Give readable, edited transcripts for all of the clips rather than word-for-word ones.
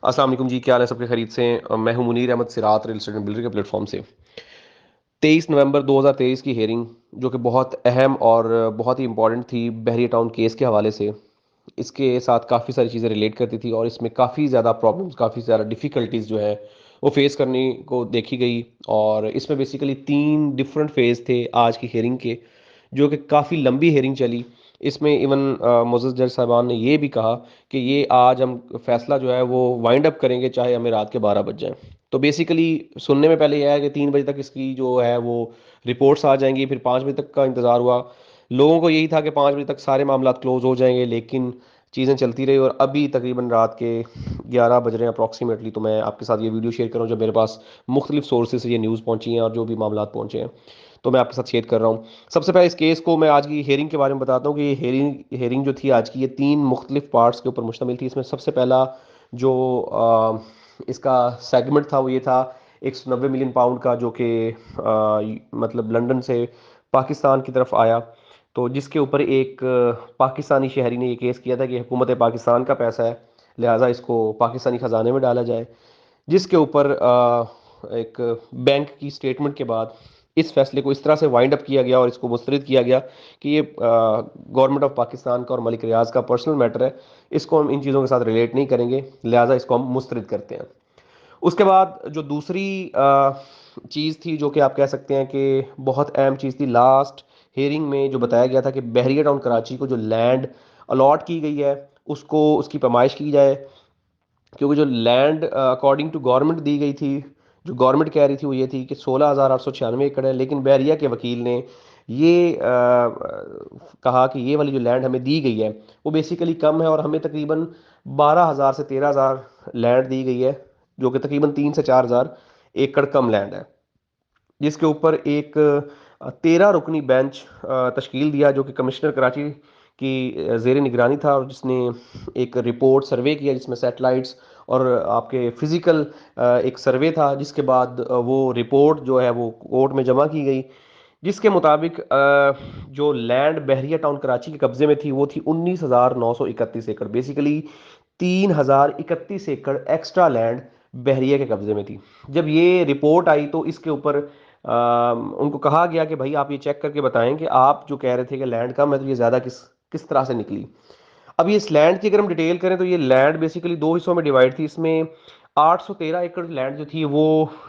अस्सलाम वालेकुम जी, क्या हाल है सबके खरीद से। मैं हूं मुनीर अहमद सिरात रियल एस्टेट एंड बिल्डर के प्लेटफॉर्म से। 23 नवंबर 2023 की हेयरिंग जो कि बहुत अहम और बहुत ही इंपॉर्टेंट थी बहरिया टाउन केस के हवाले से। इसके साथ काफ़ी सारी चीज़ें रिलेट करती थी और इसमें काफ़ी ज़्यादा प्रॉब्लम्स, काफ़ी ज़्यादा डिफ़िकल्टीज जो है वो फेस करने को देखी गई। और इसमें बेसिकली 3 डिफरेंट फेज़ थे आज की हेयरिंग के, जो कि काफ़ी लंबी हेयरिंग चली। इसमें इवन मोअज़्ज़ज़ जज साहबान ने ये भी कहा कि ये आज हम फैसला जो है वो वाइंड अप करेंगे चाहे हमें रात के 12 बज जाएं। तो बेसिकली सुनने में पहले यह है कि 3 बजे तक इसकी जो है वो रिपोर्ट्स आ जाएंगी, फिर 5 बजे तक का इंतज़ार हुआ। लोगों को यही था कि 5 बजे तक सारे मामला क्लोज हो जाएंगे, लेकिन चीज़ें चलती रही और अभी तकरीबन रात के 11 बज रहे हैं अप्रॉक्सीमेटली। तो मैं आपके साथ ये वीडियो शेयर कर रहा हूँ जो मेरे पास मुख्तलिफ सोर्सेज से ये न्यूज़ पहुंची हैं और जो भी मामला पहुंचे हैं, तो मैं आपके साथ शेयर कर रहा हूँ। सबसे पहले इस केस को मैं आज की हेयरिंग के बारे में बताता हूँ कि ये हेयरिंग हेयरिंग जो थी आज की, ये 3 मुख्तलिफ पार्ट्स के ऊपर मुश्तमिल थी। इसमें सबसे पहला जो इसका सेगमेंट था वो ये था 190 मिलियन पाउंड का, जो कि मतलब लंदन से पाकिस्तान की तरफ आया। तो जिसके ऊपर एक पाकिस्तानी शहरी ने ये केस किया था कि हुकूमत पाकिस्तान का पैसा है, लिहाजा इसको पाकिस्तानी खजाने में डाला जाए। जिसके ऊपर एक बैंक की स्टेटमेंट के बाद इस फैसले को इस तरह से वाइंड अप किया गया और इसको मुस्तरद किया गया कि ये गवर्नमेंट ऑफ पाकिस्तान का और मलिक रियाज का पर्सनल मैटर है, इसको हम इन चीज़ों के साथ रिलेट नहीं करेंगे, लिहाजा इसको हम मुस्तरद करते हैं। उसके बाद जो दूसरी चीज़ थी, जो कि आप कह सकते हैं कि बहुत अहम चीज़ थी, लास्ट हेयरिंग में जो बताया गया था कि बहरिया टाउन कराची को जो लैंड अलॉट की गई है उसको उसकी पैमाइश की जाए। क्योंकि जो लैंड अकॉर्डिंग टू गवर्नमेंट दी गई थी, जो गवर्नमेंट कह रही थी वो ये थी कि 16,896 एकड़ है, लेकिन बहरिया के वकील ने ये कहा कि ये वाली जो लैंड हमें दी गई है वो बेसिकली कम है और हमें तकरीबन 12,000 से 13,000 लैंड दी गई है, जो कि तकरीबन 3 से 4,000 एकड़ कम लैंड है। जिसके ऊपर एक 13 रुकनी बेंच तश्कील दिया, जो कि कमिश्नर कराची की जेर निगरानी था, और जिसने एक रिपोर्ट सर्वे किया जिसमें सैटेलाइट्स और आपके फिजिकल एक सर्वे था। जिसके बाद वो रिपोर्ट जो है वो कोर्ट में जमा की गई, जिसके मुताबिक जो लैंड बहरिया टाउन कराची के कब्जे में थी वो थी 19,931 एकड़, बेसिकली 3,031 एकड़ एक्स्ट्रा लैंड बहरिया के कब्जे में थी। जब ये रिपोर्ट आई तो इसके ऊपर उनको कहा गया कि भाई आप ये चेक करके बताएं कि आप जो कह रहे थे कि लैंड कम है तो ये ज़्यादा किस किस तरह से निकली। अब ये इस लैंड की अगर हम डिटेल करें तो ये लैंड बेसिकली 2 हिस्सों में डिवाइड थी। इसमें 813 एकड़ लैंड जो थी वो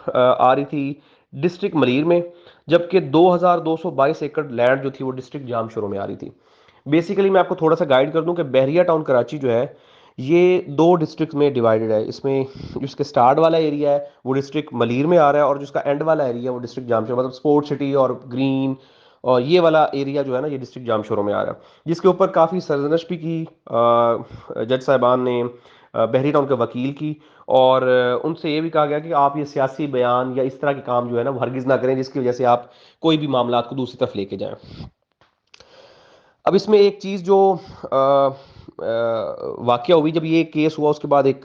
आ रही थी डिस्ट्रिक्ट मलीर में, जबकि 2,222 एकड़ लैंड जो थी वो डिस्ट्रिक्ट जामशोरों में आ रही थी। बेसिकली मैं आपको थोड़ा सा गाइड कर दूं कि बहरिया टाउन कराची जो है ये 2 डिस्ट्रिक्ट में डिवाइडेड है। इसमें जिसके स्टार्ट वाला एरिया है वो डिस्ट्रिक्ट मलीर में आ रहा है, और जिसका एंड वाला एरिया है वो डिस्ट्रिक्ट जामशोर, मतलब स्पोर्ट सिटी और ग्रीन और ये वाला एरिया जो है ना, ये डिस्ट्रिक्ट जामशोरों में आ रहा है। जिसके ऊपर काफ़ी सरजनश भी की जज साहबान ने बहरी टाउन के वकील की, और उनसे ये भी कहा गया कि आप ये सियासी बयान या इस तरह के काम जो है ना वो हरगिज़ ना करें जिसकी वजह से आप कोई भी मामला को दूसरी तरफ लेके जाएं। अब इसमें एक चीज़ जो वाकया हुई जब ये केस हुआ, उसके बाद एक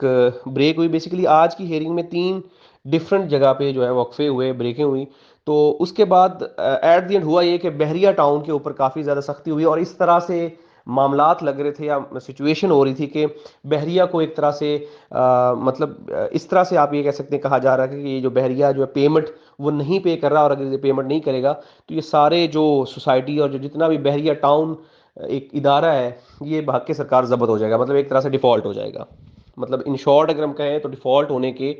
ब्रेक हुई। बेसिकली आज की हेयरिंग में 3 डिफरेंट जगह पे जो है वक्फे हुए, ब्रेकें हुई। तो उसके बाद एट द एंड हुआ ये कि बहरिया टाउन के ऊपर काफ़ी ज़्यादा सख्ती हुई और इस तरह से मामलात लग रहे थे या सिचुएशन हो रही थी कि बहरिया को एक तरह से मतलब इस तरह से आप ये कह सकते हैं, कहा जा रहा है कि ये जो बहरिया जो है पेमेंट वो नहीं पे कर रहा, और अगर ये पेमेंट नहीं करेगा तो ये सारे जो सोसाइटी और जो जितना भी बहरिया टाउन एक इदारा है ये भाग के सरकार जब्त हो जाएगा, मतलब एक तरह से डिफॉल्ट हो जाएगा। मतलब इन शॉर्ट अगर हम कहें तो डिफॉल्ट होने के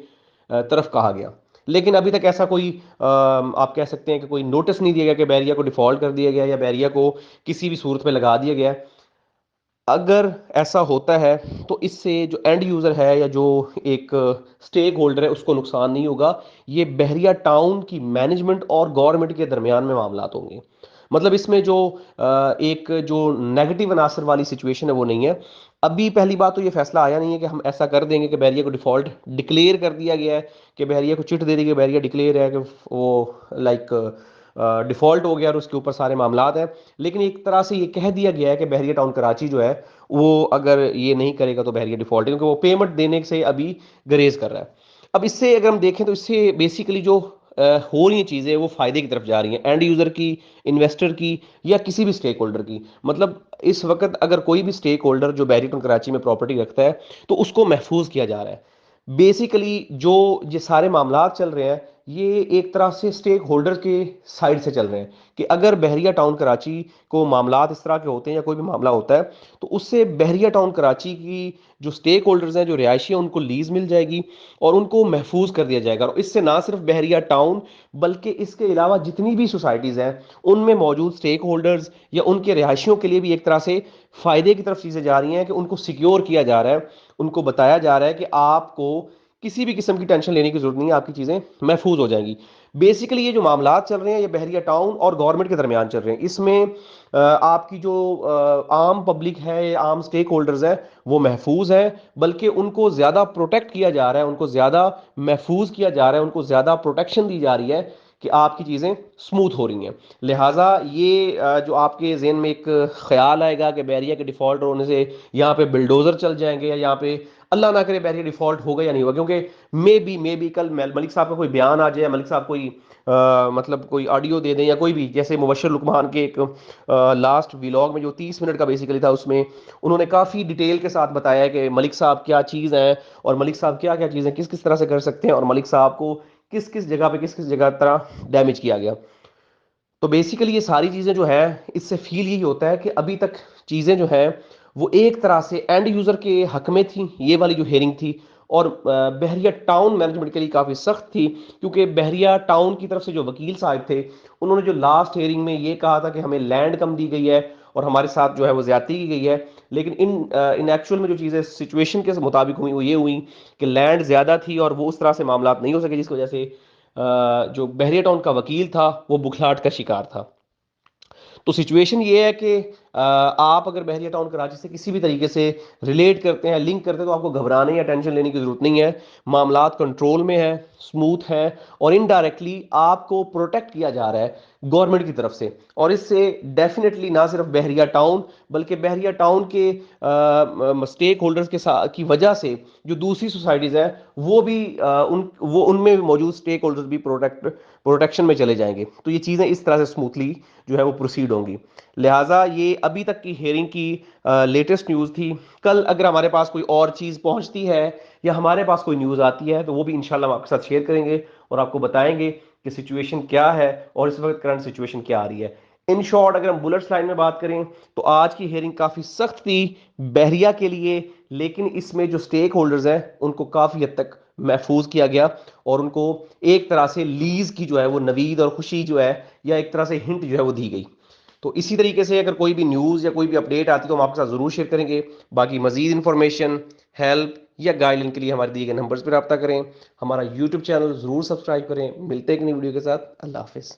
तरफ कहा गया। लेकिन अभी तक ऐसा कोई आप कह सकते हैं कि कोई नोटिस नहीं दिया गया कि बैरिया को डिफॉल्ट कर दिया गया या बैरिया को किसी भी सूरत में लगा दिया गया है। अगर ऐसा होता है तो इससे जो एंड यूजर है या जो एक स्टेक होल्डर है उसको नुकसान नहीं होगा। ये बहरिया टाउन की मैनेजमेंट और गवर्नमेंट के दरमियान में मामला होंगे। मतलब इसमें जो एक जो नेगेटिव अनासर वाली सिचुएशन है वो नहीं है। अभी पहली बात तो ये फैसला आया नहीं है कि हम ऐसा कर देंगे कि बहरिया को डिफॉल्ट डिक्लेयर कर दिया गया है, कि बहरिया को चिट दे दी कि बहरिया डिक्लेयर है कि वो लाइक डिफॉल्ट हो गया और उसके ऊपर सारे मामलात हैं। लेकिन एक तरह से ये कह दिया गया है कि बहरिया टाउन कराची जो है वो अगर ये नहीं करेगा तो बहरिया डिफॉल्ट है, क्योंकि वो पेमेंट देने से अभी गरेज कर रहा है। अब इससे अगर हम देखें तो इससे बेसिकली जो हो रही चीज़ें वो फायदे की तरफ जा रही हैं, एंड यूजर की, इन्वेस्टर की, या किसी भी स्टेक होल्डर की। मतलब इस वक्त अगर कोई भी स्टेक होल्डर जो बहरिया टाउन कराची में प्रॉपर्टी रखता है तो उसको महफूज किया जा रहा है। बेसिकली जो ये सारे मामलात चल रहे हैं, ये एक तरह से स्टेक होल्डर के साइड से चल रहे हैं कि अगर बहरिया टाउन कराची को मामलात इस तरह के होते हैं या कोई भी मामला होता है, तो उससे बहरिया टाउन कराची की जो स्टेक होल्डर्स हैं, जो रिहायशी हैं, उनको लीज मिल जाएगी और उनको महफूज कर दिया जाएगा। और इससे ना सिर्फ बहरिया टाउन, बल्कि इसके अलावा जितनी भी सोसाइटीज़ हैं उनमें मौजूद स्टेक होल्डर्स या उनके रिहायशियों के लिए भी एक तरह से फायदे की तरफ चीज़ें जा रही हैं कि उनको सिक्योर किया जा रहा है, उनको बताया जा रहा है कि आपको किसी भी किस्म की टेंशन लेने की जरूरत नहीं है, आपकी चीजें महफूज हो जाएंगी। बेसिकली ये जो मामलात चल रहे हैं, ये बहरिया टाउन और गवर्नमेंट के दरमियान चल रहे हैं। इसमें आपकी जो आम पब्लिक है, आम स्टेक होल्डर्स हैं, वो महफूज हैं, बल्कि उनको ज्यादा प्रोटेक्ट किया जा रहा है, उनको ज्यादा महफूज किया जा रहा है, उनको ज्यादा प्रोटेक्शन दी जा रही है कि आपकी चीजें स्मूथ हो रही हैं। लिहाजा ये जो आपके जहन में एक ख्याल आएगा कि बैरिया के डिफॉल्ट होने से यहाँ पे बिल्डोजर चल जाएंगे या यहाँ पे अल्लाह ना करे बैरिया डिफॉल्ट होगा या नहीं होगा, क्योंकि मे बी कल मलिक साहब का कोई बयान आ जाए, मलिक साहब कोई मतलब कोई ऑडियो दे दें या कोई भी, जैसे मुबशर लुकमान के एक लास्ट व्लॉग में जो 30 मिनट का बेसिकली था, उसमें उन्होंने काफ़ी डिटेल के साथ बताया कि मलिक साहब क्या चीज़ है और मलिक साहब क्या क्या चीज़ें किस किस तरह से कर सकते हैं और मलिक साहब को किस किस जगह पे किस किस जगह तरह डैमेज किया गया। तो बेसिकली ये सारी चीज़ें जो है, इससे फील यही होता है कि अभी तक चीज़ें जो है वो एक तरह से एंड यूज़र के हक में थी, ये वाली जो हेयरिंग थी। और बहरिया टाउन मैनेजमेंट के लिए काफ़ी सख्त थी, क्योंकि बहरिया टाउन की तरफ से जो वकील साहब थे, उन्होंने जो लास्ट हेयरिंग में ये कहा था कि हमें लैंड कम दी गई है और हमारे साथ जो है वो ज्यादती की गई है। लेकिन इन एक्चुअल में जो चीज़ें सिचुएशन के मुताबिक हुई वो ये हुई कि लैंड ज़्यादा थी और वो उस तरह से मामला नहीं हो सके, जिसकी वजह से जो बहरिया टाउन का वकील था वो बुखलाहट का शिकार था। तो सिचुएशन ये है कि आप अगर बहरिया टाउन कराची से किसी भी तरीके से रिलेट करते हैं, लिंक करते हैं, तो आपको घबराने या टेंशन लेने की जरूरत नहीं है। मामलात कंट्रोल में है, स्मूथ है, और इनडायरेक्टली आपको प्रोटेक्ट किया जा रहा है गवर्नमेंट की तरफ से। और इससे डेफिनेटली ना सिर्फ बहरिया टाउन, बल्कि बहरिया टाउन के स्टेक होल्डर्स के साथ की वजह से जो दूसरी सोसाइटीज है वो भी वो उनमें मौजूद स्टेक होल्डर्स भी प्रोटेक्शन में चले जाएंगे। तो ये चीज़ें इस तरह से स्मूथली जो है वो प्रोसीड होंगी। लिहाजा ये अभी तक की हेयरिंग की लेटेस्ट न्यूज़ थी। कल अगर हमारे पास कोई और चीज़ पहुंचती है या हमारे पास कोई न्यूज़ आती है, तो वो भी इंशाल्लाह हम आपके साथ शेयर करेंगे और आपको बताएंगे कि सिचुएशन क्या है और इस वक्त करंट सिचुएशन क्या आ रही है। इन शॉर्ट अगर हम बुलेट्स लाइन में बात करें, तो आज की हेयरिंग काफ़ी सख्त थी बहरिया के लिए, लेकिन इसमें जो स्टेक होल्डर्स हैं उनको काफ़ी हद तक महफूज किया गया और उनको एक तरह से लीज की जो है वो नवीद और खुशी जो है, या एक तरह से हिंट जो है वो दी गई। तो इसी तरीके से अगर कोई भी न्यूज़ या कोई भी अपडेट आती है तो हम आपके साथ ज़रूर शेयर करेंगे। बाकी मजीद इंफॉर्मेशन, हेल्प या गाइडलाइन के लिए हमारे दिए गए नंबर्स पर रब्ता करें। हमारा यूट्यूब चैनल ज़रूर सब्सक्राइब करें। मिलते हैं एक नई वीडियो के साथ। अल्लाह हाफिज़।